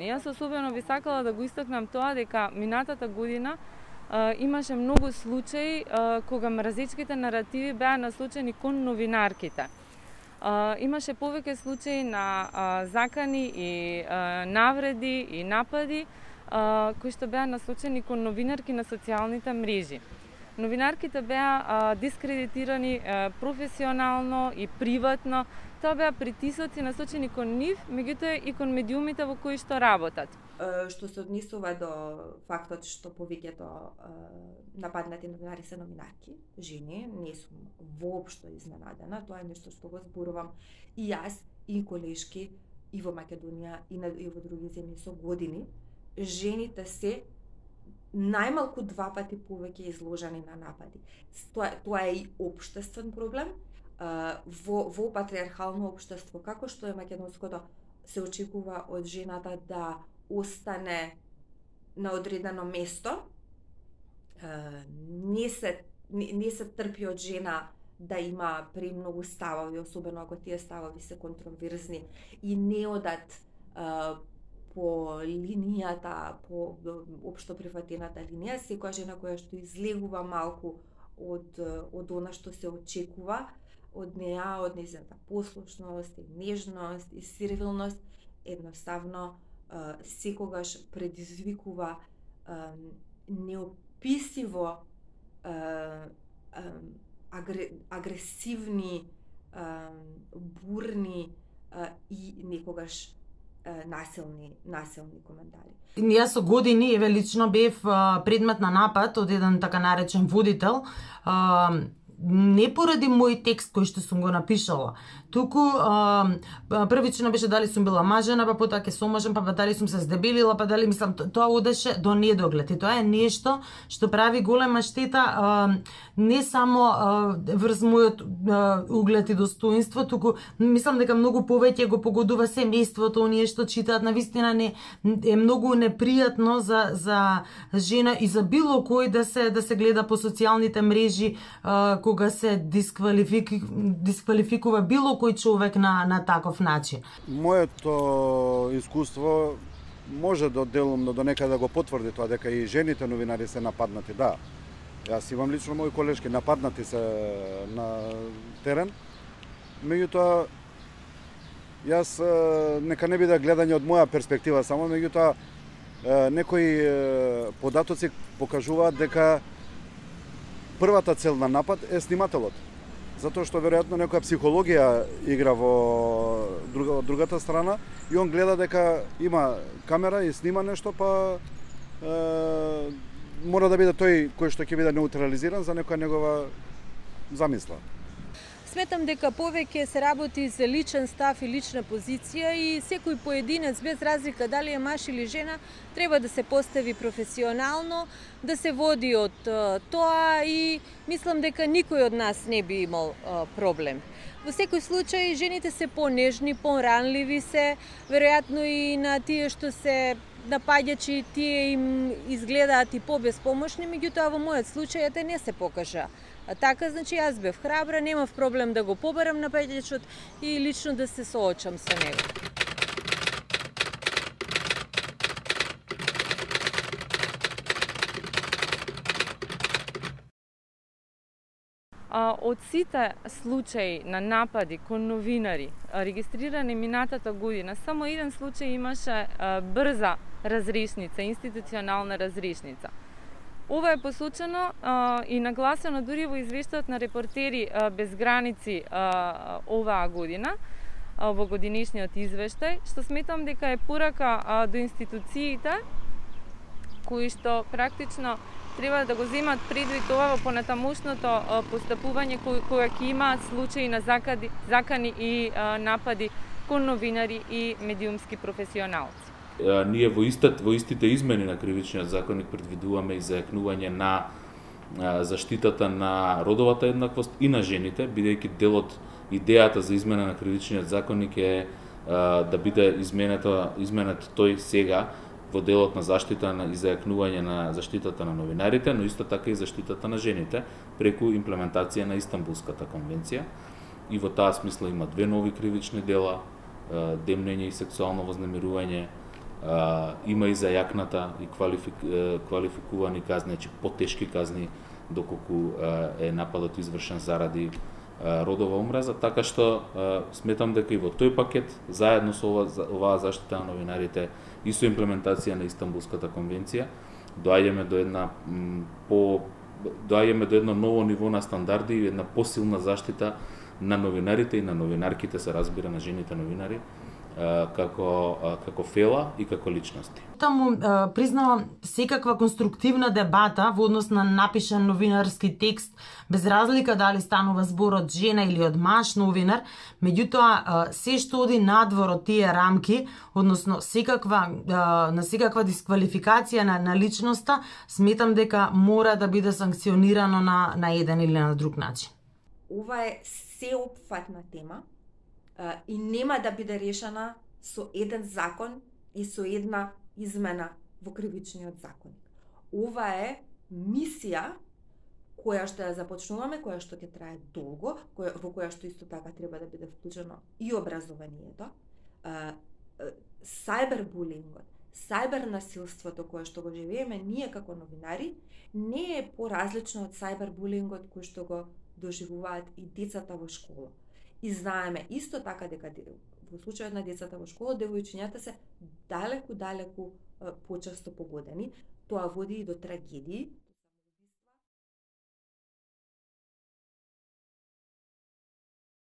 години. Јас особено би сакала да го истакнам тоа дека минатата година имаше многу случаи кога мразичките наративи беа насочени кон новинарките. Имаше повеќе случаи на закани и навреди и напади кои што беа насочени кон новинарки на социјалните мрежи. Новинарките беа дискредитирани професионално и приватно. Тоа беа притисоци насочени кон нив, меѓутоа и кон медиумите во кои што работат. Што се однесува до фактот што повеќето нападнати новинари се новинарки, жени, не сум воопшто изненадена, тоа е нешто што го зборувам и јас, и колешки, и во Македонија, и во други земји со години. Жените се најмалку 2 пати повеќе изложени на напади. Тоа е и општествен проблем. Во патриархално општество, како што е македонското, се очекува од жената да остане на одредено место. Не се трпи од жена да има премногу ставови, особено ако тие ставови се контроверзни и не одат по линијата, по општо прифатената линија. Секоја жена која што излегува малку од она што се очекува од неја, од нејзината послушност, и нежност, и сервилност, едноставно секогаш предизвикува неописиво агресивни, бурни и некогаш насилни коментари. Јас со години, еве лично бев предмет на напад од еден така наречен водител, не поради мој текст кој што сум го напишала, туку првично беше дали сум била мажена, па потоа ќе се омажам, па дали сум се здебелила, па дали мислам тоа одеше до недоглед. И тоа е нешто што прави голема штета не само врз мојот углед и достоинство, туку мислам дека многу повеќе го погодува семејството, оние што читаат. Навистина не е многу непријатно за жена и за било кој да се гледа по социјалните мрежи кога се дисквалификува било кој човек на таков начин. Моето искуство може делумно до некаде да го потврди тоа дека и жените новинари се нападнати, да. Јас имам лично мои колешки нападнати се на терен. Меѓутоа јас нека не биде гледање од моја перспектива само, меѓутоа некои податоци покажуваат дека првата цел на напад е снимателот. Затоа што веројатно некоја психологија игра во другата страна и он гледа дека има камера и снима нешто, па мора да биде тој кој што ќе биде неутрализиран за некоја негова замисла. Сметам дека повеќе се работи за личен став и лична позиција и секој поединец, без разлика дали е маж или жена, треба да се постави професионално, да се води од тоа и мислам дека никој од нас не би имал проблем. Во секој случај, жените се понежни, поранливи се, веројатно и на тие што се напаѓачи, тие им изгледаат и побеспомошни, меѓутоа во мојот случај ете не се покажа. Така, значи јас бев храбра, немав проблем да го побарам напаѓачот и лично да се соочам со него. Од сите случаи на напади кон новинари регистрирани минатата година, само еден случај имаше брза разрешница, институционална разрешница. Ова е посочено и нагласено дури во извештајот на Репортери без граници оваа година, во годинишниот извештај, што сметам дека е порака до институциите кои што практично треба да го земат предвид ова во понатамошното постапување кога ќе имаат случаи на закани и напади кон новинари и медиумски професионалци. Ние во истите измени на кривичниот законник предвидуваме и зајакнување на заштитата на родовата еднаквост и на жените, бидејќи дел од идејата за измена на кривичниот законник е да биде изменет тој сега во делот на заштита и зајакнување на заштитата на новинарите, но исто така и заштитата на жените преку имплементација на Истанбулската конвенција. И во таа смисла има 2 нови кривични дела: демнење и сексуално вознемирување, Има и зајакната и квалификувани казни, значи потешки казни доколку е нападот извршен заради родова омраза, така што сметам дека и во тој пакет, заедно со оваа заштита на новинарите и со имплементација на Истанбулската конвенција, доаѓаме до едно ново ниво на стандарди и една посилна заштита на новинарите и на новинарките, се разбира, на жените новинари, како фела и како личности. Таму признавам секаква конструктивна дебата во однос на напишан новинарски текст, без разлика дали станува збор од жена или од маж новинар, меѓутоа се што оди надвор од тие рамки, односно на секаква дисквалификација на личноста, сметам дека мора да биде санкционирано на еден или на друг начин. Ова е сеопфатна тема и нема да биде решена со еден закон и со една измена во кривичниот законник. Ова е мисија која што ја започнуваме, која што ќе трае долго, во која што исто така треба да биде вклучено и образованието, сајбербулингот, сајбернасилството кое што го живееме ние како новинари, не е поразлично од сајбербулингот кој што го доживуваат и децата во школа. И знаеме исто така дека во случајот на децата во школа, девојчињата се далеку почесто погодени. Тоа води и до трагедии,